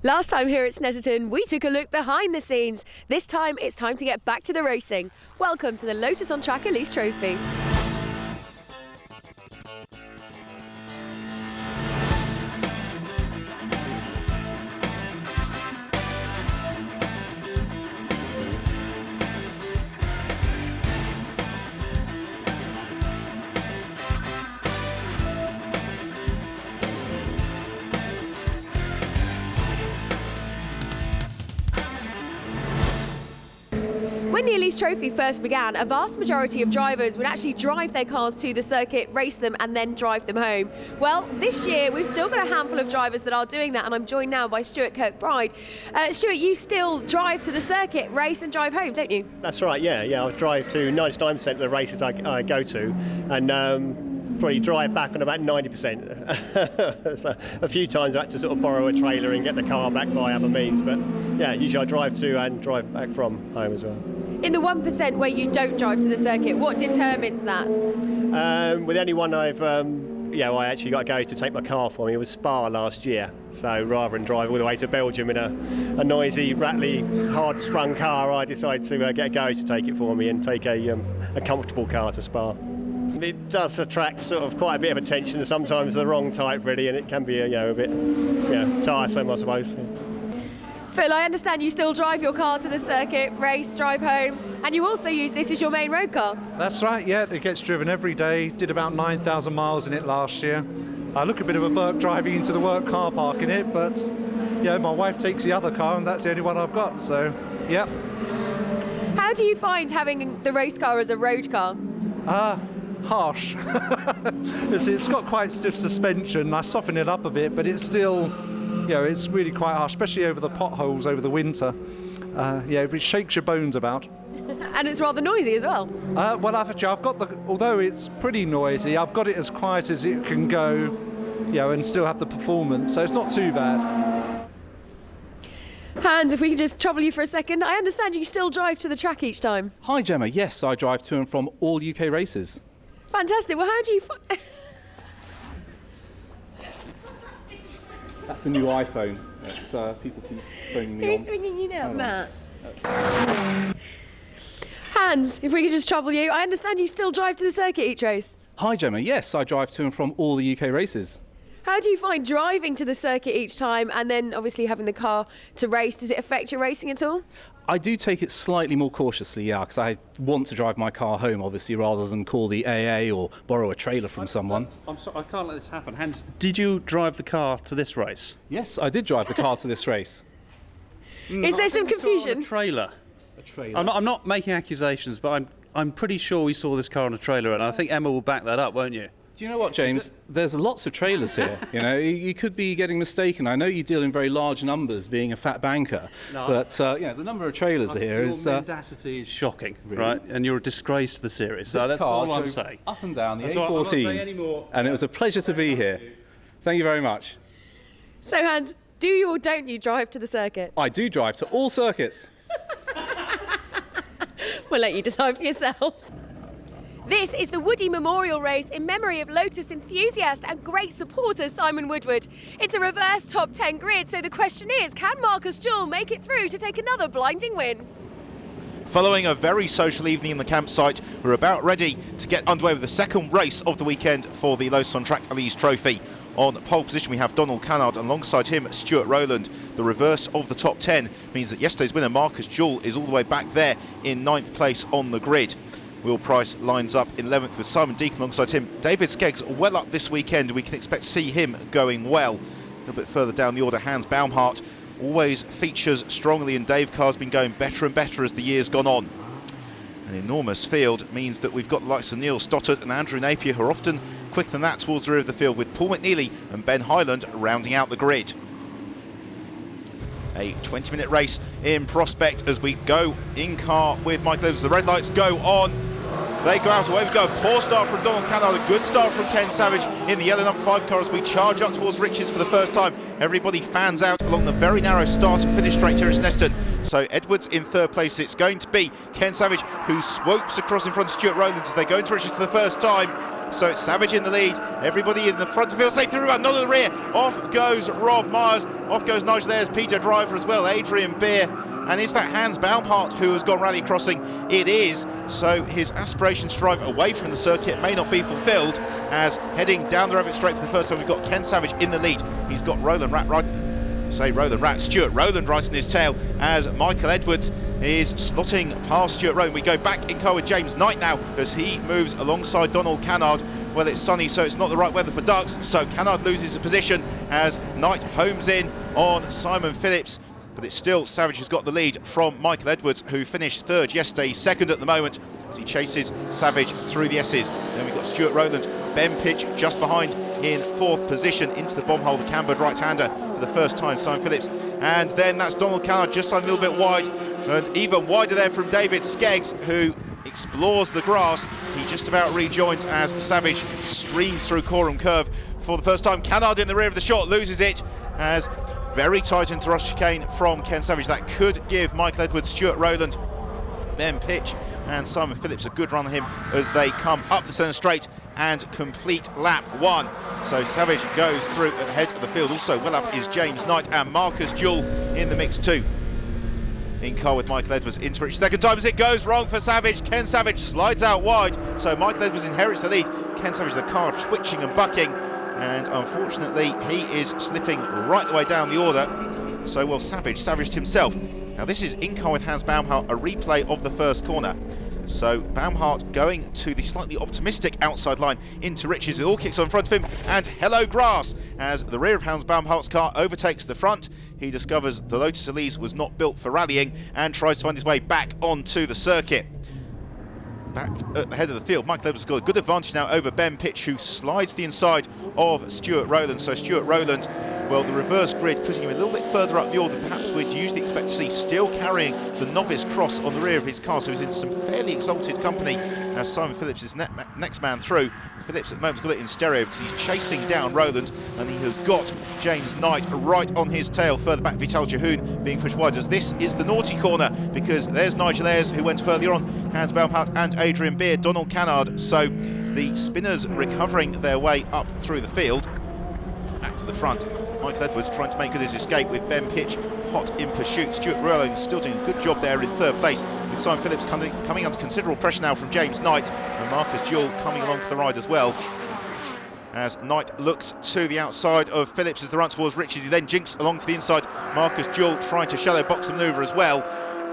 Last time here at Snetterton, we took a look behind the scenes. This time, it's time to get back to the racing. Welcome to the Lotus on Track Elise Trophy. When the Elise Trophy first began, a vast majority of drivers would actually drive their cars to the circuit, race them and then drive them home. Well, this year we've still got a handful of drivers that are doing that, and I'm joined now by Stuart Kirkbride. Stuart, you still drive to the circuit, race and drive home, don't you? That's right, yeah. I drive to 99% of the races I go to, and probably drive back on about 90%. So a few times I had to sort of borrow a trailer and get the car back by other means, but yeah, usually I drive to and drive back from home as well. In the 1% where you don't drive to the circuit, what determines that? With anyone I actually got to go to take my car for me. It was Spa last year, so rather than drive all the way to Belgium in a noisy, rattly, hard-sprung car, I decided to get a go to take it for me and take a comfortable car to Spa. It does attract sort of quite a bit of attention, sometimes the wrong type really, and it can be a bit tiresome, I suppose. Phil, I understand you still drive your car to the circuit, race, drive home, and you also use this as your main road car. That's right, yeah, it gets driven every day, did about 9,000 miles in it last year. I look a bit of a Burke driving into the work car park in it, but yeah, my wife takes the other car and that's the only one I've got, so yeah. How do you find having the race car as a road car? Harsh. It's got quite stiff suspension. I soften it up a bit, but it's still, it's really quite harsh, especially over the potholes over the winter. It shakes your bones about. And it's rather noisy as well. I've got although it's pretty noisy, I've got it as quiet as it can go, and still have the performance, so it's not too bad. Hans, if we could just trouble you for a second, I understand you still drive to the track each time. Hi Gemma, yes, I drive to and from all UK races. Fantastic. Well, how do you That's the new iPhone. It's, people keep phoning me on. Who's ringing you now, Matt? Hans, if we could just trouble you, I understand you still drive to the circuit each race. Hi Gemma, yes, I drive to and from all the UK races. How do you find driving to the circuit each time and then obviously having the car to race? Does it affect your racing at all? I do take it slightly more cautiously, yeah, because I want to drive my car home, obviously, rather than call the AA or borrow a trailer from someone. I'm sorry, I can't let this happen. Hans, did you drive the car to this race? Yes, I did drive the car to this race. Is there some confusion? A trailer. A trailer? I'm not making accusations, but I'm pretty sure we saw this car on a trailer, and I think Emma will back that up, won't you? Do you know what, James? There's lots of trailers here. You could be getting mistaken. I know you deal in very large numbers, being a fat banker, but the number of trailers here is. Your mendacity is shocking, really? Right? And you're a disgrace to the series. So that's all I'm saying. Up and down the A14, I'm not saying anymore. And it was a pleasure to be here. Thank you very much. So, Hans, do you or don't you drive to the circuit? I do drive to all circuits. We'll let you decide for yourselves. This is the Woody Memorial Race in memory of Lotus enthusiast and great supporter Simon Woodward. It's a reverse top 10 grid, so the question is, can Marcus Jewell make it through to take another blinding win? Following a very social evening in the campsite, we're about ready to get underway with the second race of the weekend for the Lotus on Track Elise Trophy. On pole position we have Donald Cannard, and alongside him Stuart Rowland. The reverse of the top 10 means that yesterday's winner Marcus Jewell is all the way back there in 9th place on the grid. Will Price lines up in 11th with Simon Deacon alongside him. David Skeggs well up this weekend, and we can expect to see him going well. A little bit further down the order, Hans Baumhart always features strongly, and Dave Carr's been going better and better as the year's gone on. An enormous field means that we've got the likes of Neil Stoddart and Andrew Napier, who are often quicker than that towards the rear of the field, with Paul McNeely and Ben Highland rounding out the grid. A 20-minute race in prospect as we go in car with Michael Evans. The red lights go on. They go out, away we go. Poor start from Donald Cannard, a good start from Ken Savage in the yellow number 5 car as we charge up towards Richards for the first time. Everybody fans out along the very narrow start and finish straight here at Snetterton. So Edwards in 3rd place. It's going to be Ken Savage who swoops across in front of Stuart Rowland as they go into Richards for the first time. So it's Savage in the lead. Everybody in the front of the field, safe through, none of the rear. Off goes Rob Myers. Off goes Nigel Ayres, Peter Driver as well, Adrian Beer. And is that Hans Baumhart who has gone rally crossing? It is. So his aspirations to drive away from the circuit may not be fulfilled, as heading down the Revit straight for the first time, we've got Ken Savage in the lead. He's got Stuart Rowland right in his tail, as Michael Edwards is slotting past Stuart Rowland. We go back in car with James Knight now, as he moves alongside Donald Cannard. Well, it's sunny, so it's not the right weather for ducks, so Cannard loses a position as Knight homes in on Simon Phillips. But it's still Savage who's got the lead from Michael Edwards, who finished third yesterday, second at the moment, as he chases Savage through the S's. Then we've got Stuart Rowland, Ben Pitch just behind in fourth position into the bomb hole, the cambered right-hander for the first time, Simon Phillips. And then that's Donald Cannard just a little bit wide, and even wider there from David Skeggs, who explores the grass. He just about rejoins as Savage streams through Coram Curve for the first time. Cannard in the rear of the shot, loses it as very tight into rush chicane from Ken Savage. That could give Michael Edwards, Stuart Rowland, Ben Pitch and Simon Phillips a good run on him as they come up the centre straight and complete lap one. So Savage goes through at the head of the field. Also well up is James Knight and Marcus Jewell in the mix too. In car with Michael Edwards into it second time as it goes wrong for Savage. Ken Savage slides out wide, so Michael Edwards inherits the lead. Ken Savage, the car twitching and bucking, and unfortunately he is slipping right the way down the order. So well, Savaged himself. Now this is in car with Hans Baumhart, a replay of the first corner. So Baumhart going to the slightly optimistic outside line into Riches. It all kicks on in front of him, and hello grass, as the rear of Hans Baumhart's car overtakes the front. He discovers the Lotus Elise was not built for rallying and tries to find his way back onto the circuit. Back at the head of the field, Michael Edwards got a good advantage now over Ben Pitch, who slides the inside of Stuart Rowland. So Stuart Rowland, well, the reverse grid putting him a little bit further up the order than perhaps we'd usually expect to see, still carrying the novice cross on the rear of his car, so he's in some fairly exalted company as Simon Phillips is next man through. Phillips at the moment's got it in stereo because he's chasing down Rowland, and he has got James Knight right on his tail. Further back, Vital Jehoon being pushed wide, as this is the naughty corner, because there's Nigel Ayres who went further on, Hans Baumhart and Adrian Beer, Donald Cannard. So the spinners recovering their way up through the field. Back to the front, Michael Edwards trying to make good his escape with Ben Pitch hot in pursuit. Stuart Rowland still doing a good job there in third place, with Simon Phillips coming under considerable pressure now from James Knight, and Marcus Jewell coming along for the ride as well. As Knight looks to the outside of Phillips as the run towards Riches, he then jinks along to the inside. Marcus Jewell trying to shadow box the manoeuvre as well,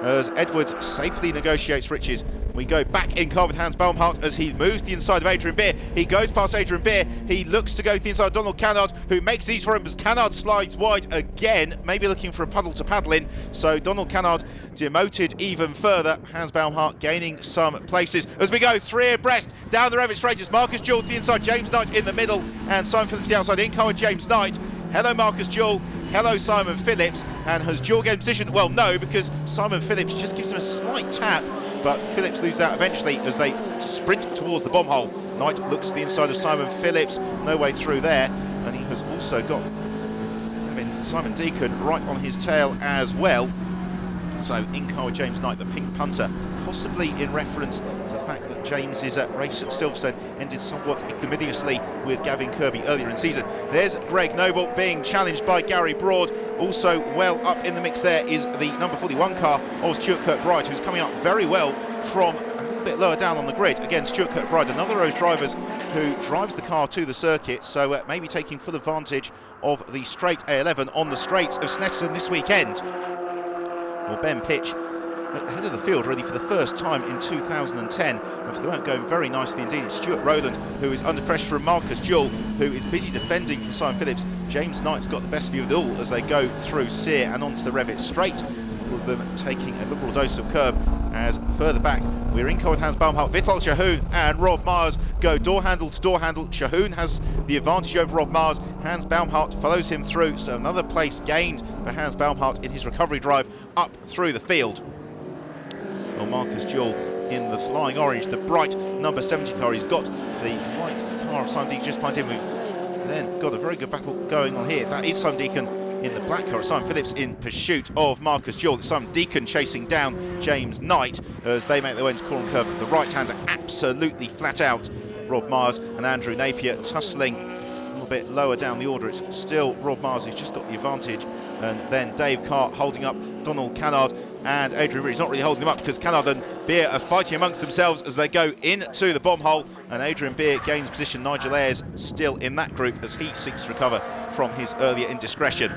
as Edwards safely negotiates Riches. We go back in car with Hans Baumhart as he moves the inside of Adrian Beer. He goes past Adrian Beer. He looks to go to the inside of Donald Cannard, who makes these for him as Cannard slides wide again, maybe looking for a puddle to paddle in. So Donald Cannard demoted even further. Hans Baumhart gaining some places as we go three abreast down the Revit straight. It's Marcus Jewell to the inside, James Knight in the middle, and Simon Phillips the outside. In car with James Knight. Hello Marcus Jewell. Hello Simon Phillips. And has Jewell get in position? Well, no, because Simon Phillips just gives him a slight tap, but Phillips loses out eventually as they sprint towards the bomb hole. Knight looks to the inside of Simon Phillips, no way through there, and he has also got Simon Deacon right on his tail as well. So in car with James Knight, the pink punter, possibly in reference to the fact that James's race at Silverstone ended somewhat ignominiously with Gavin Kirby earlier in the season. There's Greg Noble being challenged by Gary Broad. Also well up in the mix there is the number 41 car of Stuart Kirkbride, who's coming up very well from a little bit lower down on the grid. Again, Stuart Kirkbride, another of those drivers who drives the car to the circuit, so maybe taking full advantage of the straight A11 on the straights of Snetterton this weekend. Well, Ben Pitch at the head of the field really for the first time in 2010, and for the moment going very nicely indeed. It's Stuart Rowland who is under pressure from Marcus Jewell, who is busy defending from Simon Phillips. James Knight's got the best view of it all as they go through Sear and onto the Revit straight, all of them taking a liberal dose of curb. As further back, we're in car with Hans Baumhart, Vital Jehoon and Rob Myers go door handle to door handle. Jehoon has the advantage over Rob Myers. Hans Baumhart follows him through, so another place gained for Hans Baumhart in his recovery drive up through the field. Well, Marcus Jewell in the flying orange, the bright number 70 car. He's got the white car of Simon Deacon just behind him. We've then got a very good battle going on here. That is Simon Deacon in the black car. Simon Phillips in pursuit of Marcus Jewell. It's Simon Deacon chasing down James Knight as they make their way into Coram Curve. The right-hander absolutely flat out Rob Myers and Andrew Napier tussling a little bit lower down the order. It's still Rob Myers who's just got the advantage, and then Dave Carr holding up Donald Cannard and Adrian Beer. He's not really holding them up because Cannard and Beer are fighting amongst themselves as they go into the bomb hole, and Adrian Beer gains position. Nigel Ayres still in that group as he seeks to recover from his earlier indiscretion.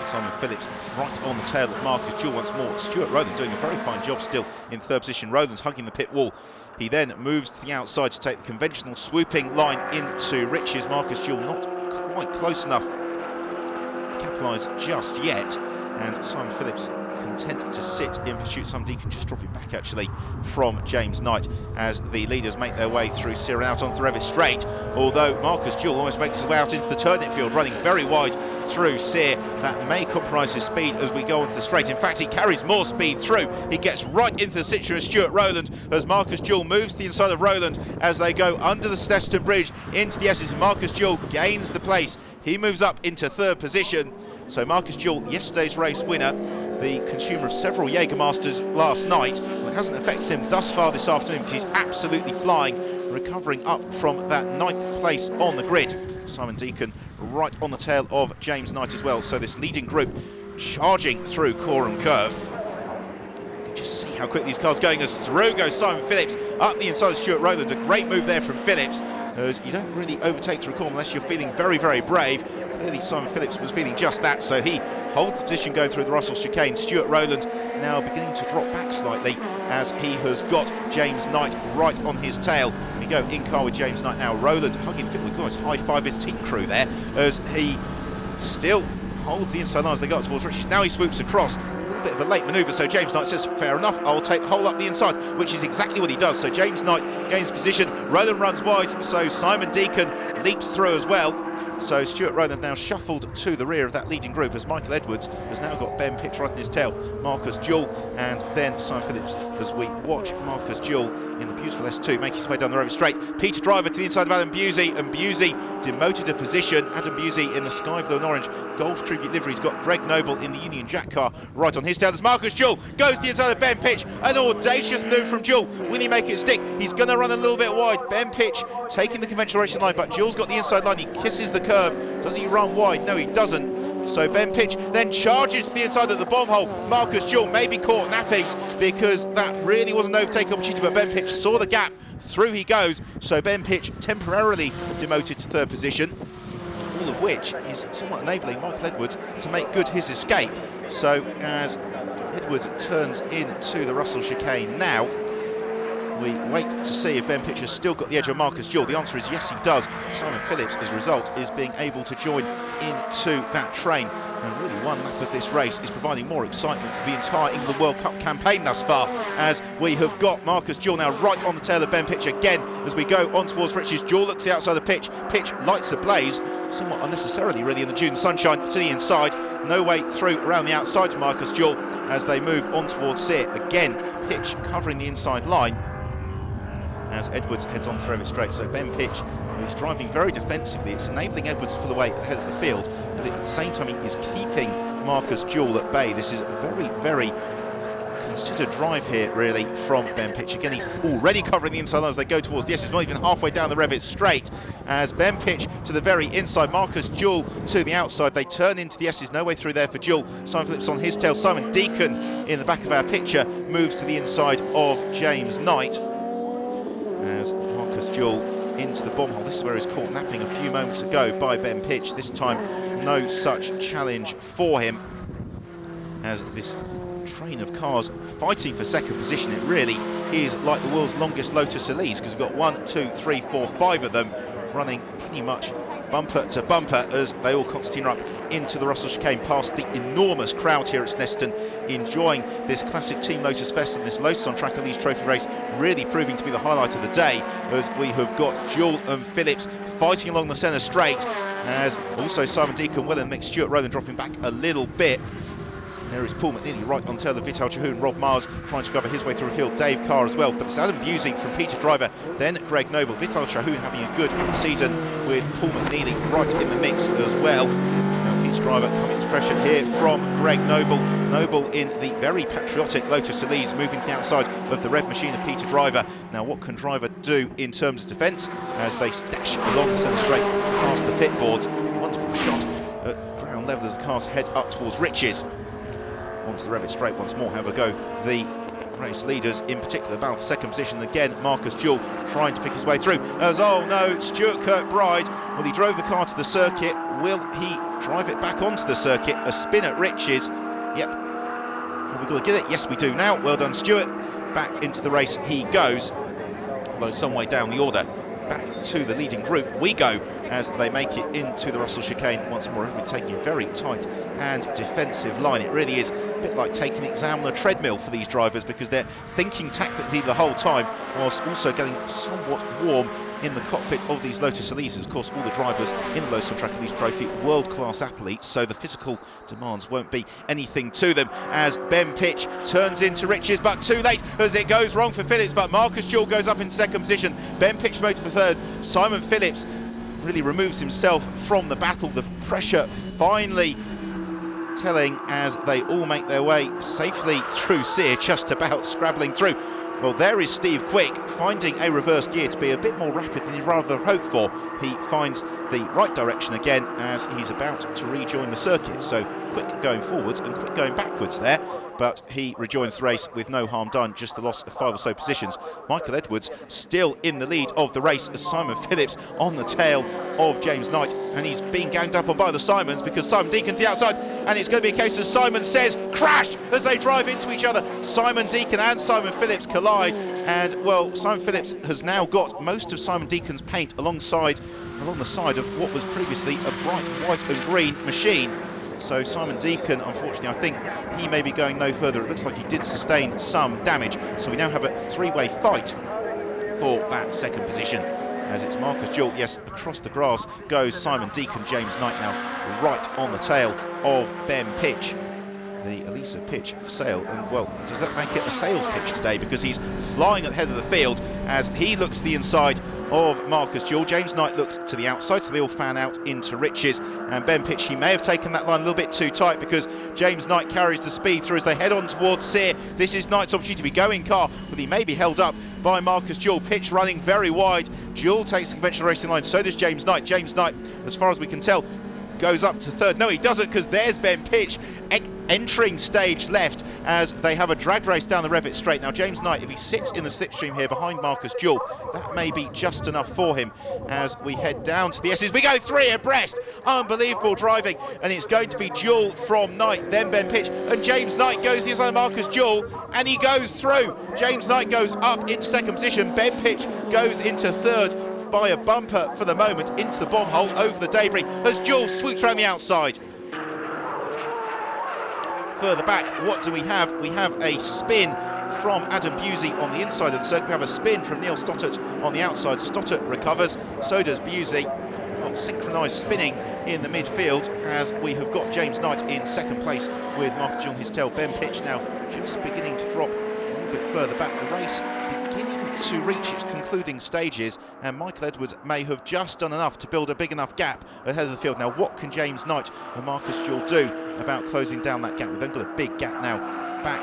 Simon Phillips right on the tail of Marcus Jewell once more. Stuart Rowland doing a very fine job still in third position. Rowland's hugging the pit wall. He then moves to the outside to take the conventional swooping line into Riches. Marcus Jewell not quite close enough to capitalise just yet, and Simon Phillips content to sit in pursuit. Simon Deacon just dropping back actually from James Knight as the leaders make their way through Sear and out onto the Revitt Straight, although Marcus Jewell almost makes his way out into the turning field, running very wide through Sear. That may compromise his speed as we go onto the straight. In fact, he carries more speed through. He gets right into the Citroen of Stuart Rowland as Marcus Jewell moves to the inside of Rowland as they go under the Snetterton Bridge into the S's. Marcus Jewell gains the place. He moves up into third position. So Marcus Jewell, yesterday's race winner, the consumer of several Jägermeisters last night. Well, it hasn't affected him thus far this afternoon because he's absolutely flying, recovering up from that 9th place on the grid. Simon Deacon right on the tail of James Knight as well. So this leading group charging through Coram Curve. You can just see how quick these cars are going as through goes Simon Phillips up the inside of Stuart Rowland. A great move there from Phillips. You don't really overtake through Coram unless you're feeling very, very brave. Clearly Simon Phillips was feeling just that, so he holds the position going through the Russell chicane. Stuart Rowland now beginning to drop back slightly as he has got James Knight right on his tail. We go in car with James Knight now. Rowland hugging, we can almost high-five his team crew there as he still holds the inside line as they go up towards Richards. Now he swoops across. Bit of a late manoeuvre, so James Knight says fair enough, I'll take the hole up the inside, which is exactly what he does. So James Knight gains position, Rowland runs wide, so Simon Deacon leaps through as well. So Stuart Rowland now shuffled to the rear of that leading group as Michael Edwards has now got Ben Pitch right in his tail, Marcus Jewell, and then Simon Phillips as we watch Marcus Jewell in the beautiful S2 making his way down the Revitt Straight. Peter Driver to the inside of Adam Busey, and Busey demoted a position. Adam Busey in the sky blue and orange Golf Tribute livery. He's got Greg Noble in the Union Jack car right on his tail. As Marcus Jewell goes to the inside of Ben Pitch, an audacious move from Jewell. Will he make it stick? He's going to run a little bit wide. Ben Pitch taking the conventional racing line, but Jewell's got the inside line. He kisses the curb. Does he run wide? No, he doesn't. So Ben Pitch then charges to the inside of the bomb hole. Marcus Jewell may be caught napping because that really was an overtake opportunity, but Ben Pitch saw the gap. Through he goes. So Ben Pitch temporarily demoted to third position, all of which is somewhat enabling Michael Edwards to make good his escape. So as Edwards turns into the Russell chicane now, we wait to see if Ben Pitch has still got the edge on Marcus Jewell. The answer is yes, he does. Simon Phillips, as a result, is being able to join into that train. And really one lap of this race is providing more excitement for the entire England World Cup campaign thus far, as we have got Marcus Jewell now right on the tail of Ben Pitch again as we go on towards Richards. Jewell looks to the outside of Pitch. Pitch lights a blaze, somewhat unnecessarily really in the June sunshine, to the inside. No way through around the outside to Marcus Jewell as they move on towards Sear. Again, Pitch covering the inside line as Edwards heads on through it straight. So Ben Pitch, he's driving very defensively. It's enabling Edwards to pull away at the head of the field, but at the same time he is keeping Marcus Jewell at bay. This is a very, very considered drive here really from Ben Pitch. Again, he's already covering the inside line as they go towards the S. He's not even halfway down the Revitt Straight as Ben Pitch to the very inside, Marcus Jewell to the outside. They turn into the S's, no way through there for Jewell. Simon Phillips on his tail. Simon Deacon in the back of our picture moves to the inside of James Knight as Marcus Jewell into the bomb hole. This is where he was caught napping a few moments ago by Ben Pitch. This time no such challenge for him as this train of cars fighting for second position. It really is like the world's longest Lotus Elise because we've got 1, 2, 3, 4, 5 of them running pretty much bumper to bumper as they all concertina up into the Russell chicane past the enormous crowd here at Snetterton, enjoying this classic Team Lotus Fest and this Lotus on Track Elise Trophy race really proving to be the highlight of the day as we have got Jewell and Phillips fighting along the centre straight, as also Simon Deacon well in the mix. Stuart Rowland dropping back a little bit. There is Paul McNeely right on tail of Vital Chahoun. Rob Mars trying to cover his way through the field. Dave Carr as well. But it's Adam Busey from Peter Driver, then Greg Noble. Vital Chahoun having a good season with Paul McNeely right in the mix as well. Now Peter Driver coming to pressure here from Greg Noble. Noble in the very patriotic Lotus Elise, moving to the outside of the red machine of Peter Driver. Now what can Driver do in terms of defence as they dash along the centre straight past the pit boards? Wonderful shot at ground level as the cars head up towards Riches. Onto the Revit straight once more, have a go. The race leaders in particular battle for second position. Again, Marcus Jewell trying to pick his way through. As, oh no, Stuart Kirkbride, well, he drove the car to the circuit. Will he drive it back onto the circuit? A spin at Riches. Yep. Have we got to get it? Yes, we do now. Well done, Stuart. Back into the race he goes, although some way down the order. Back to the leading group we go as they make it into the Russell chicane once more. Everybody taking a very tight and defensive line. It really is a bit like taking an exam on a treadmill for these drivers, because they're thinking tactically the whole time whilst also getting somewhat warm in the cockpit of these Lotus Elises. Of course, all the drivers in the Lotus Track Elise Trophy, world-class athletes, so the physical demands won't be anything to them as Ben Pitch turns into Riches, but too late as it goes wrong for Phillips, but Marcus Jewell goes up in second position. Ben Pitch motor for third. Simon Phillips really removes himself from the battle. The pressure finally telling as they all make their way safely through Sear, just about scrabbling through. Well, there is Steve Quick, finding a reverse gear to be a bit more rapid than he'd rather hoped for. He finds the right direction again as he's about to rejoin the circuit. So Quick going forwards and Quick going backwards there, but he rejoins the race with no harm done, just the loss of 5 or so positions. Michael Edwards still in the lead of the race as Simon Phillips on the tail of James Knight, and he's being ganged up on by the Simons because Simon Deacon to the outside, and it's going to be a case, as Simon says, crash as they drive into each other. Simon Deacon and Simon Phillips collide, and well, Simon Phillips has now got most of Simon Deacon's paint along the side of what was previously a bright white and green machine. So Simon Deacon, unfortunately, I think he may be going no further. It looks like he did sustain some damage. So we now have a three-way fight for that second position, as it's Marcus Jewell. Yes, across the grass goes Simon Deacon. James Knight now right on the tail of Ben Pitch. The Elise pitch for sale, and well, does that make it a sales pitch today, because he's flying at the head of the field as he looks to the inside of Marcus Jewell. James Knight looked to the outside, so they all fan out into Riches, and Ben Pitch, he may have taken that line a little bit too tight because James Knight carries the speed through as they head on towards Sear. This is Knight's opportunity to be going car, but he may be held up by Marcus Jewell. Pitch running very wide. Jewell takes the conventional racing line, so does James Knight. James Knight, as far as we can tell, goes up to third. No, he doesn't, because there's Ben Pitch entering stage left as they have a drag race down the Revit straight. Now James Knight, if he sits in the slipstream here behind Marcus Jewell, that may be just enough for him as we head down to the S's. We go 3 abreast, unbelievable driving, and it's going to be Jewell from Knight, then Ben Pitch, and James Knight goes to the inside of Marcus Jewell, and he goes through. James Knight goes up into second position, Ben Pitch goes into third by a bumper for the moment into the bomb hole over the debris as Jewell swoops around the outside. Further back, what do we have? We have a spin from Adam Busey on the inside of the circuit. We have a spin from Neil Stottert on the outside. Stottert recovers, so does Busey. Well, synchronised spinning in the midfield as we have got James Knight in second place with Marcus Jewell on his tail. Ben Pitch now just beginning to drop a little bit further back. The race beginning to reach its concluding stages, and Michael Edwards may have just done enough to build a big enough gap ahead of the field. Now what can James Knight and Marcus Jewell do about closing down that gap? We've then got a big gap now back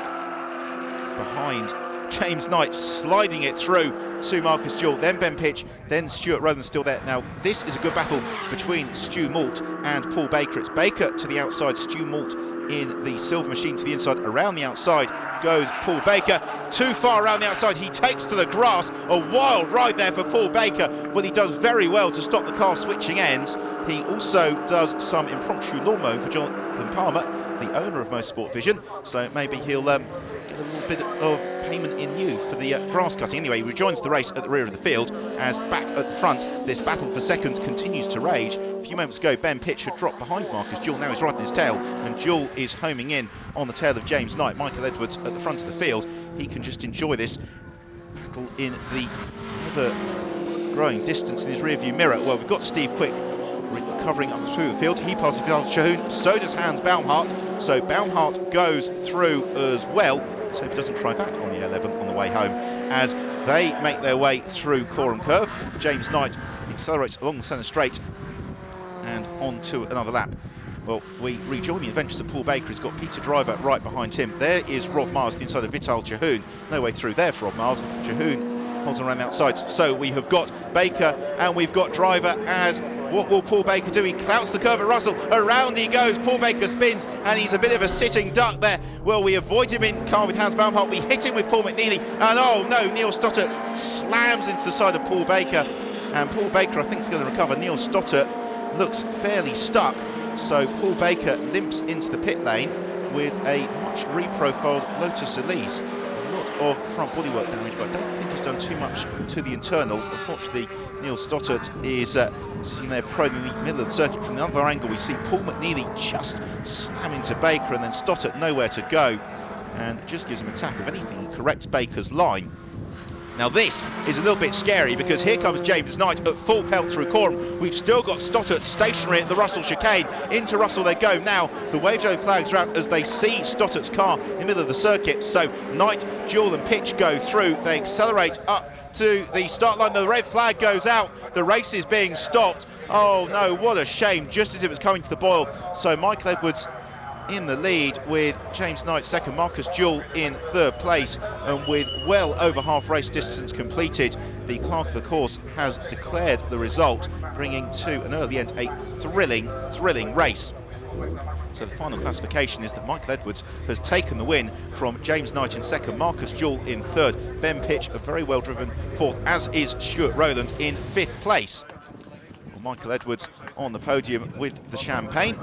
behind James Knight, sliding it through to Marcus Jewell, then Ben Pitch, then Stuart Rowland still there. Now this is a good battle between Stu Malt and Paul Baker. It's Baker to the outside, Stu Malt in the silver machine to the inside. Around the outside goes Paul Baker, too far around the outside, he takes to the grass. A wild ride there for Paul Baker. Well, he does very well to stop the car switching ends. He also does some impromptu lawn mowing for Jonathan Palmer, the owner of Motorsport Vision, so maybe he'll get a little bit of payment in lieu for the grass cutting. Anyway, he rejoins the race at the rear of the field as back at the front this battle for second continues to rage. A few moments ago, Ben Pitch had dropped behind Marcus Jewell. Now he's right in his tail, and Jewell is homing in on the tail of James Knight. Michael Edwards at the front of the field. He can just enjoy this battle in the ever-growing distance in his rearview mirror. Well, we've got Steve Quick recovering up through the field. He passes Shahoon, so does Hans Baumhart. So Baumhart goes through as well. Let's hope he doesn't try that on the 11 on the way home as they make their way through Coram Curve. James Knight accelerates along the centre straight and on to another lap. Well, we rejoin the adventures of Paul Baker. He's got Peter Driver right behind him. There is Rob Mars, the inside of Vital Jehoon. No way through there for Rob Mars. Jehoon holds on around the outside. So we have got Baker and we've got Driver as what will Paul Baker do? He clouts the curve at Russell. Around he goes. Paul Baker spins and he's a bit of a sitting duck there. Well, we avoid him in car with Hans Baumholt. We hit him with Paul McNeely. And oh no, Neil Stottert slams into the side of Paul Baker. And Paul Baker, I think, is going to recover. Neil Stottert looks fairly stuck. So Paul Baker limps into the pit lane with a much reprofiled Lotus Elise. A lot of front bodywork damage, but I don't think he's done too much to the internals. Unfortunately, Neil Stottert is sitting there prone in the middle of the circuit. From the other angle, we see Paul McNeely just slam into Baker, and then Stottert nowhere to go. And it just gives him a tap. If anything, he corrects Baker's line. Now this is a little bit scary because here comes James Knight at full pelt through Corham. We've still got Stottert stationary at the Russell chicane. Into Russell they go now. The wave yellow flags are out as they see Stottert's car in the middle of the circuit. So Knight, Jewell and Pitch go through. They accelerate up to the start line. The red flag goes out. The race is being stopped. Oh no, what a shame, just as it was coming to the boil. So Michael Edwards in the lead with James Knight second, Marcus Jewell in third place, and with well over half race distance completed, the clerk of the course has declared the result, bringing to an early end a thrilling race. So the final classification is that Michael Edwards has taken the win from James Knight in second, Marcus Jewell in third, Ben Pitch a very well driven fourth, as is Stuart Rowland in fifth place. Well, Michael Edwards on the podium with the champagne,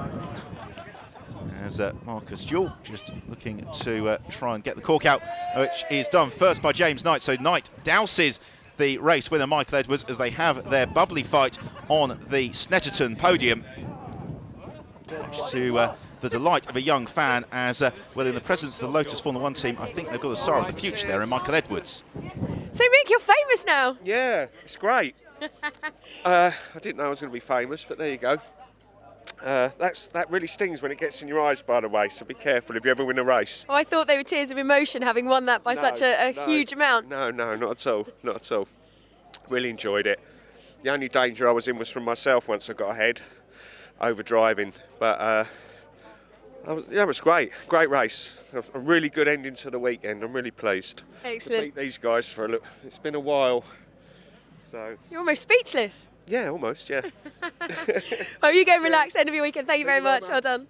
as Marcus Jewell just looking to try and get the cork out, which is done first by James Knight. So Knight douses the race winner Michael Edwards as they have their bubbly fight on the Snetterton podium, to the delight of a young fan, as well, in the presence of the Lotus Formula 1 team, I think they've got a star of the future there in Michael Edwards. So Mick, you're famous now. Yeah, it's great. I didn't know I was going to be famous, but there you go. That really stings when it gets in your eyes, by the way, so be careful if you ever win a race. Oh, I thought they were tears of emotion having won that by such a huge amount. No, not at all, not at all. Really enjoyed it. The only danger I was in was from myself once I got ahead, over driving, but it was great race. A really good ending to the weekend. I'm really pleased. Excellent. To beat these guys for a look. It's been a while, so. You're almost speechless. Yeah, almost, yeah. Well, you go relax, end of your weekend. Thank you very much. Well done.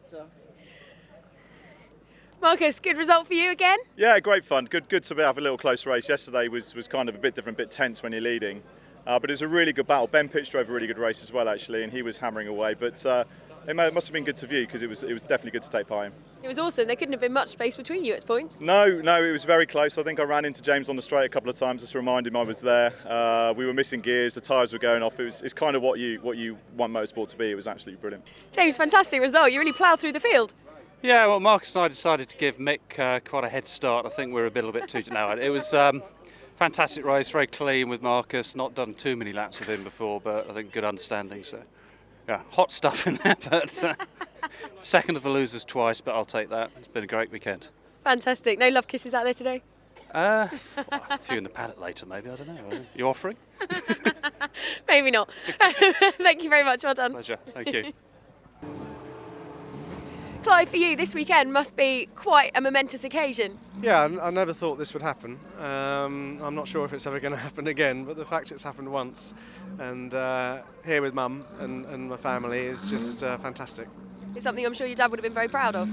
Marcus, good result for you again? Yeah, great fun. Good to have a little close race. Yesterday was kind of a bit different, bit tense when you're leading. But it was a really good battle. Ben Pitch drove a really good race as well, actually, and he was hammering away. But it must have been good to view because it was definitely good to take part in. It was awesome. There couldn't have been much space between you at points. No, it was very close. I think I ran into James on the straight a couple of times just to remind him I was there. We were missing gears, the tyres were going off. It's kind of what you want motorsport to be. It was absolutely brilliant. James, fantastic result. You really ploughed through the field. Yeah, well, Marcus and I decided to give Mick quite a head start. I think we're a little bit too... No, it was fantastic race, very clean with Marcus. Not done too many laps with him before, but I think good understanding. So, yeah, hot stuff in there, but second of the losers twice, but I'll take that. It's been a great weekend. Fantastic. No love kisses out there today? A few in the paddock later, maybe. I don't know. You offering? Maybe not. Thank you very much. Well done. Pleasure. Thank you. Clive, for you, this weekend must be quite a momentous occasion. Yeah, I never thought this would happen. I'm not sure if it's ever going to happen again, but the fact it's happened once, and here with Mum and my family is just fantastic. It's something I'm sure your dad would have been very proud of.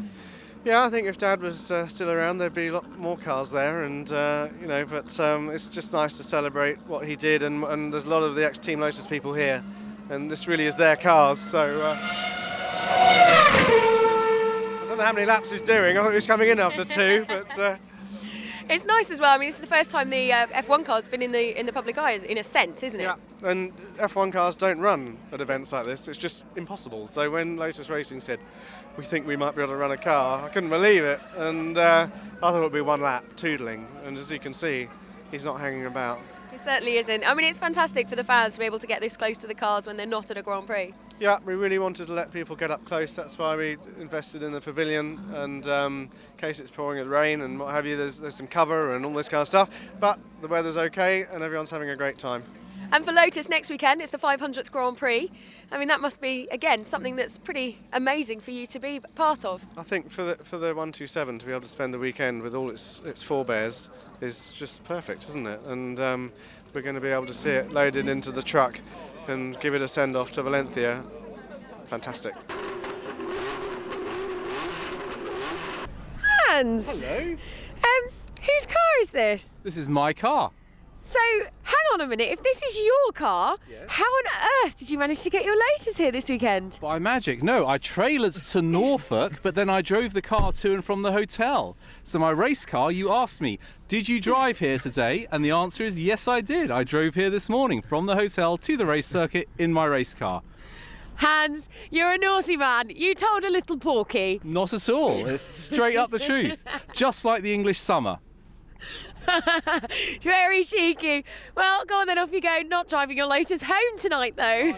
Yeah, I think if Dad was still around, there'd be a lot more cars there, and but it's just nice to celebrate what he did, and there's a lot of the ex-Team Lotus people here, and this really is their cars, so. I don't know how many laps he's doing. I thought he was coming in after 2, but it's nice as well. I mean, it's the first time the F1 car's been in the public eye, in a sense, isn't it? Yeah, and F1 cars don't run at events like this. It's just impossible. So when Lotus Racing said, we think we might be able to run a car, I couldn't believe it. And I thought it would be one lap, tootling. And as you can see, he's not hanging about. It certainly isn't. I mean, it's fantastic for the fans to be able to get this close to the cars when they're not at a Grand Prix. Yeah, we really wanted to let people get up close. That's why we invested in the pavilion, and in case it's pouring with rain and what have you, there's some cover and all this kind of stuff. But the weather's okay and everyone's having a great time. And for Lotus next weekend, it's the 500th Grand Prix. I mean, that must be, again, something that's pretty amazing for you to be part of. I think for the 127 to be able to spend the weekend with all its forebears is just perfect, isn't it? And we're going to be able to see it loaded into the truck and give it a send-off to Valencia. Fantastic. Hans! Hello. Whose car is this? This is my car. So, hang on a minute, if this is your car, how on earth did you manage to get your Lotus here this weekend? By magic. No, I trailered to Norfolk, but then I drove the car to and from the hotel. So my race car, you asked me, did you drive here today? And the answer is yes, I did. I drove here this morning from the hotel to the race circuit in my race car. Hans, you're a naughty man. You told a little porky. Not at all. It's straight up the truth. Just like the English summer. Very cheeky. Well, go on then, off you go. Not driving your Lotus home tonight, though.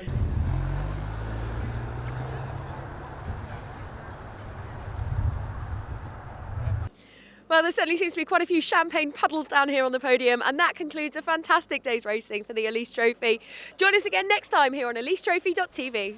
Well, there certainly seems to be quite a few champagne puddles down here on the podium, and that concludes a fantastic day's racing for the Elise Trophy. Join us again next time here on EliseTrophy.tv.